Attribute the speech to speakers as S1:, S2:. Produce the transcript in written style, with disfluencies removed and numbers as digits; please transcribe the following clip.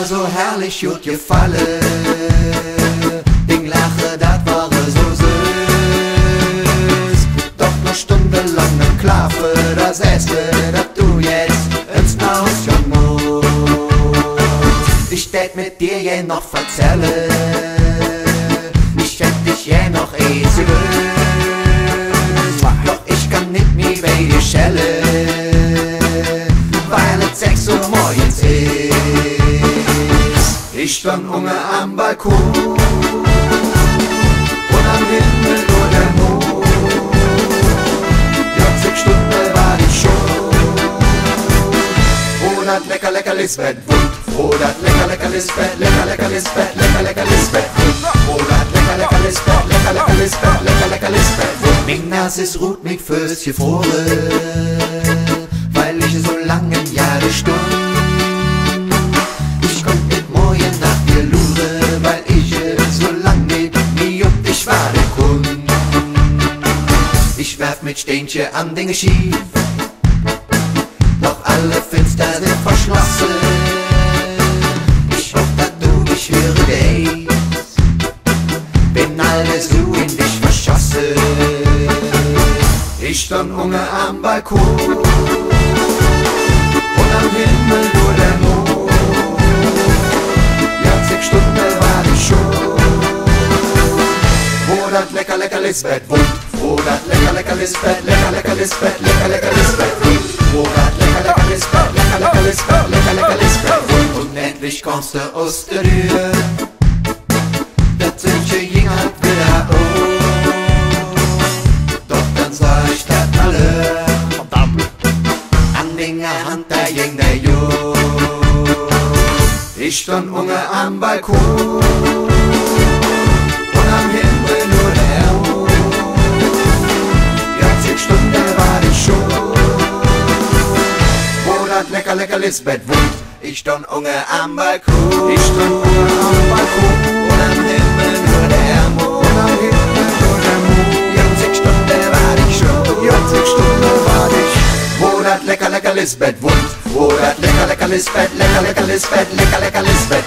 S1: mir so herrlich gut gefallen. Ding Lache, dat war so süß. Doch noch stundenlang im Klafe, das Erste, dat du jetzt ins Haus schon musst. Ich tät mit dir je noch verzählen, ich hätt dich je noch zu lösen. Doch ich kann nicht mehr bei dir schellen, weil es 6 Uhr morgens ist. Ich stand unge am Balkon und am Himmel nur der Mond. 40 Stunden war ich schon. Oh, dat lecker, lecker Lisbeth Wund. Oh, dat lecker, lecker Lisbeth, lecker, lecker Lisbeth, lecker, lecker Lisbeth Wund. Oh, dat lecker, lecker Lisbeth, lecker, lecker Lisbeth, lecker, lecker Lisbeth Wund. Mein Nas ist ruht, mich Füß gefroren, weil ich so lange Jahre stund. Ich konnt nicht morgen nach dir luren, weil ich so lang nicht nie und ich war der Kund. Ich werf mit Steinchen an Dinge schief, doch alle Fenster sind verschlossen. Ich hoff, dass du mich hörst, bin alles du in dich verschossen. Ich stand unge am Balkon und am Himmel nur der Mond. 40 Stunden war ich schon. Oh, dat lecker, lecker Lisbeth Wund. Oh, dat lecker, lecker Lisbeth, lecker, lecker Lisbeth, lecker, lecker Lisbeth Wund. Oh, dat lecker, lecker Lisbeth, lecker, lecker Lisbeth, lecker, lecker Lisbeth Wund. Und endlich kommst du aus der Tür, das Zündchen ging halt wieder um. Doch dann sah ich das alle, verdammt, an der Hand, da ging der Jo. Ich stand unge am Balkon und am Himmel nur der Mond. 40 Stunden war ich schon. Oh, dat lecker, lecker Lisbeth Wund. Ich stand unge am Balkon. Ich stand unge am Balkon und am Himmel nur der Mond. Und am Himmel nur der Mond. 40 Stunden war ich schon. 40 Stunden war ich. Oh, dat lecker, lecker Lisbeth Wund. Oh, dat lecker, lecker Lisbeth, lecker, lecker Lisbeth, lecker, lecker Lisbeth